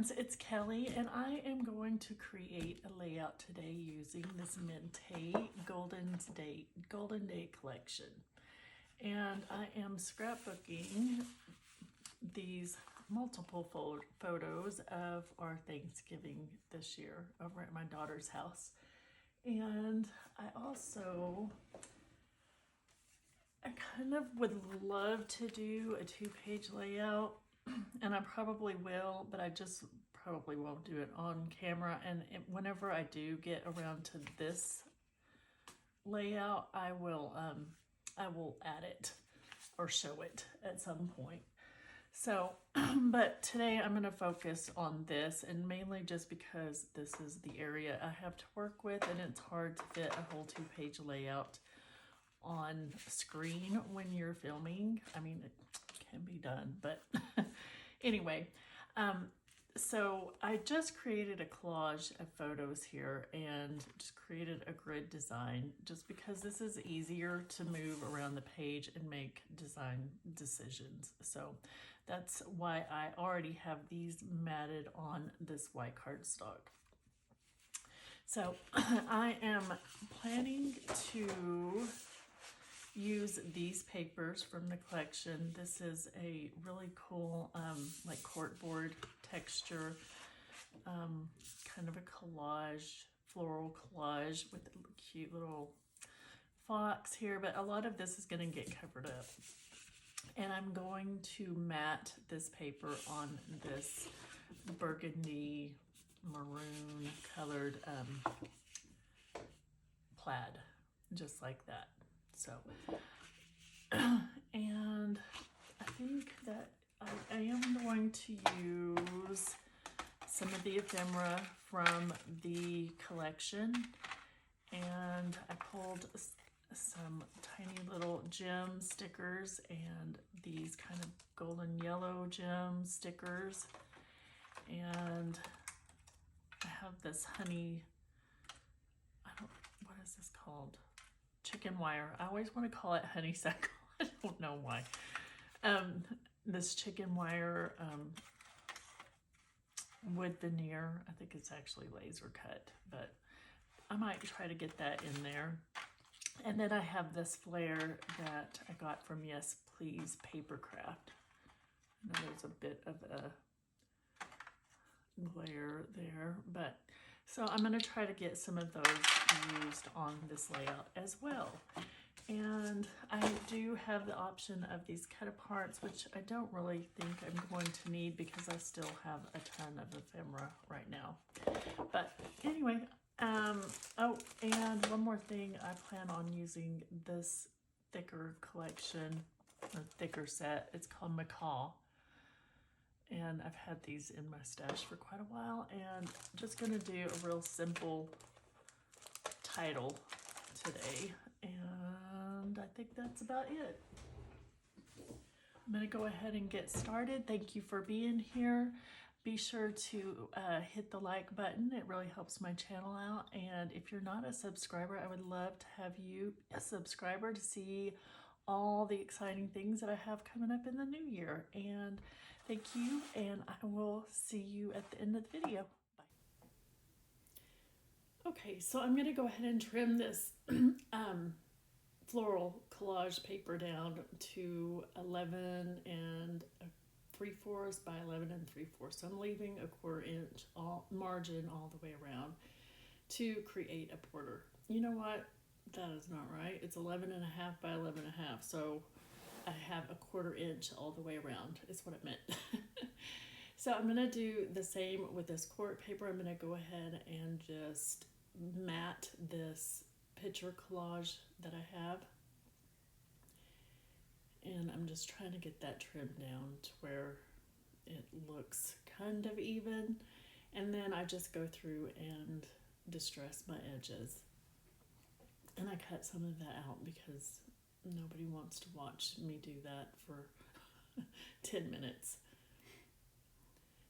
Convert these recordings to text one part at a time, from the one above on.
friends, it's Kelly, and I am going to create a layout today using this Mintay Golden Day collection. And I am scrapbooking these multiple photos of our Thanksgiving this year over at my daughter's house. And I kind of would love to do a 2-page layout, and I probably will, but I just probably won't do it on camera. And whenever I do get around to this layout, I will add it or show it at some point. So, but today I'm going to focus on this, and mainly just because this is the area I have to work with, and it's hard to fit a whole 2-page layout on screen when you're filming. I mean, it can be done, but anyway, so I just created a collage of photos here and just created a grid design just because this is easier to move around the page and make design decisions. So that's why I already have these matted on this white cardstock. So I am planning to use these papers from the collection. This is a really cool like corkboard texture, kind of a collage, floral collage with a cute little fox here, but a lot of this is going to get covered up. And I'm going to mat this paper on this burgundy maroon colored plaid, just like that. So, and I think that I am going to use some of the ephemera from the collection, and I pulled some tiny little gem stickers and these kind of golden yellow gem stickers, and I have this honey, what is this called? Chicken wire. I always want to call it honeysuckle. I don't know why. This chicken wire wood veneer. I think it's actually laser cut, but I might try to get that in there. And then I have this flare that I got from Yes Please Paper Craft. I know there's a bit of a glare there, but so I'm going to try to get some of those used on this layout as well. And I do have the option of these cut aparts, which I don't really think I'm going to need because I still have a ton of ephemera right now. But anyway, oh, and one more thing, I plan on using this thicker collection, or thicker set. It's called Macaw. And I've had these in my stash for quite a while, and I'm just going to do a real simple title today, and I think that's about it. I'm going to go ahead and get started. Thank you for being here. Be sure to hit the like button. It really helps my channel out, and if you're not a subscriber, I would love to have you a subscriber to see all the exciting things that I have coming up in the new year. And thank you, and I will see you at the end of the video. Bye. Okay, so I'm going to go ahead and trim this floral collage paper down to 11 3/4 by 11 3/4. So I'm leaving a 1/4 inch margin all the way around to create a border. You know what? That is not right. It's 11.5 by 11.5. So I have a 1/4 inch all the way around is what it meant. So I'm going to do the same with this quart paper. I'm going to go ahead and just mat this picture collage that I have. And I'm just trying to get that trimmed down to where it looks kind of even. And then I just go through and distress my edges. And I cut some of that out because nobody wants to watch me do that for 10 minutes.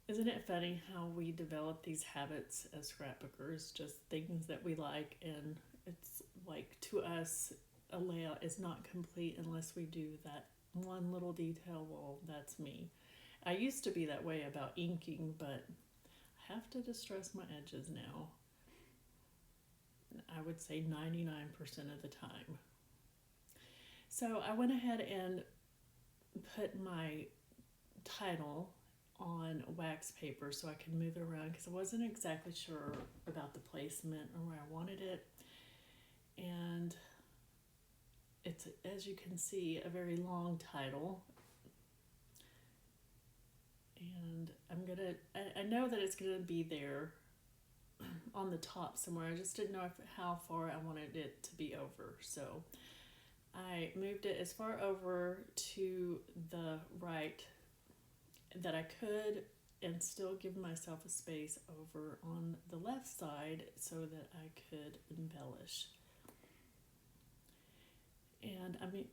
Isn't it funny how we develop these habits as scrapbookers, just things that we like, and it's like, to us, a layout is not complete unless we do that one little detail. Well, that's me. I used to be that way about inking, but have to distress my edges now. I would say 99% of the time. So I went ahead and put my title on wax paper so I could move it around because I wasn't exactly sure about the placement or where I wanted it. And it's, as you can see, a very long title. And I know that it's gonna be there on the top somewhere. I just didn't know how far I wanted it to be over. So I moved it as far over to the right that I could and still give myself a space over on the left side so that I could embellish. And I mean,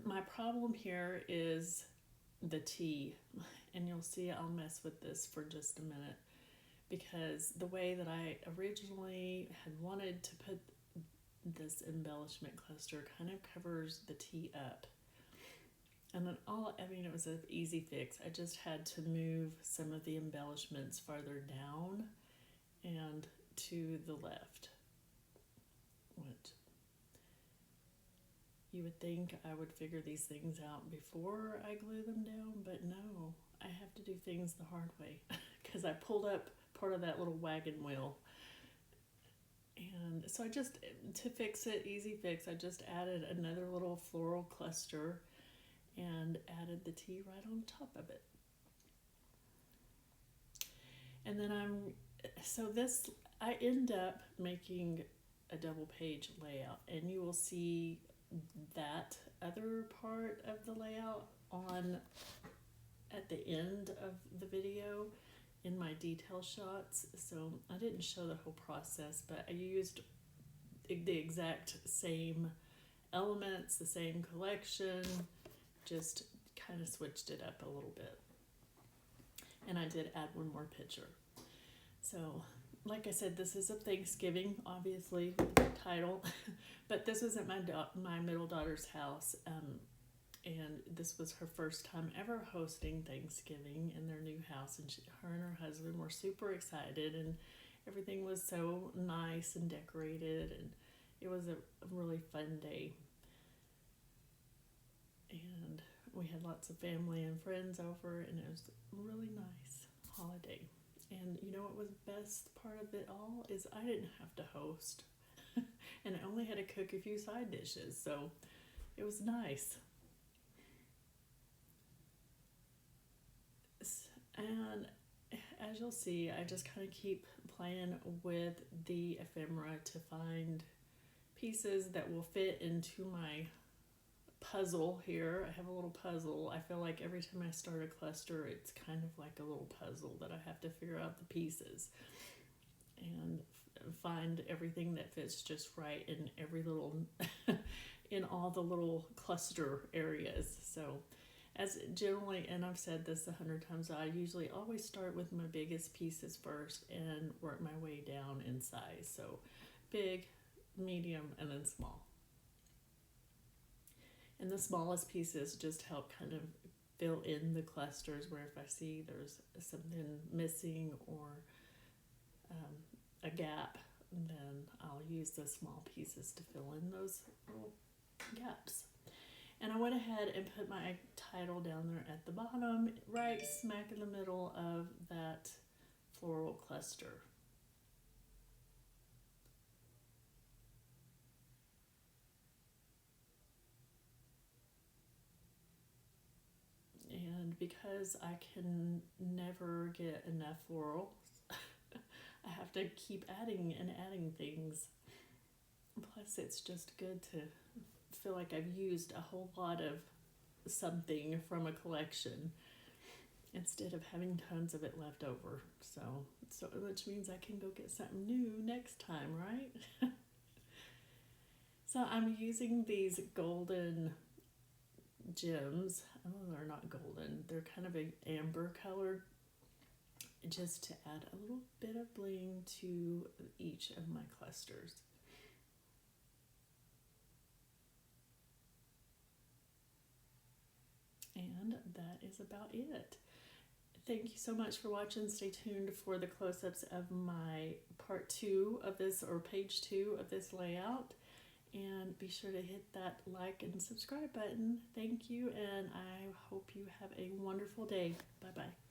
my problem here is the T, and you'll see I'll mess with this for just a minute because the way that I originally had wanted to put this embellishment cluster kind of covers the T up. And then it was an easy fix. I just had to move some of the embellishments farther down and to the left. Which you would think I would figure these things out before I glue them down, but no, I have to do things the hard way because I pulled up part of that little wagon wheel. And so to fix it, easy fix, I just added another little floral cluster and added the T right on top of it. And then I end up making a double page layout, and you will see that other part of the layout at the end of the video in my detail shots. So I didn't show the whole process, but I used the exact same elements, the same collection, just kind of switched it up a little bit. And I did add one more picture. So like I said, this is a Thanksgiving, obviously, with the title, but this was at my middle daughter's house, and this was her first time ever hosting Thanksgiving in their new house, and her and her husband were super excited, and everything was so nice and decorated, and it was a really fun day. And we had lots of family and friends over, and it was a really nice holiday. And you know what was the best part of it all is I didn't have to host. And I only had to cook a few side dishes, so it was nice. And as you'll see, I just kind of keep playing with the ephemera to find pieces that will fit into my puzzle here. I have a little puzzle. I feel like every time I start a cluster, it's kind of like a little puzzle that I have to figure out the pieces and find everything that fits just right in every little in all the little cluster areas. So as generally, and I've said this 100 times, I usually always start with my biggest pieces first and work my way down in size. So big, medium, and then small. And the smallest pieces just help kind of fill in the clusters where if I see there's something missing or a gap, then I'll use the small pieces to fill in those little gaps. And I went ahead and put my title down there at the bottom, right smack in the middle of that floral cluster. And because I can never get enough floral, I have to keep adding and adding things. Plus, it's just good to feel like I've used a whole lot of something from a collection instead of having tons of it left over. So which means I can go get something new next time, right? So I'm using these golden gems. Oh, they're not golden. They're kind of an amber color, just to add a little bit of bling to each of my clusters. And that is about it. Thank you so much for watching. Stay tuned for the close-ups of my part 2 of this, or page 2 of this layout. And be sure to hit that like and subscribe button. Thank you, and I hope you have a wonderful day. Bye-bye.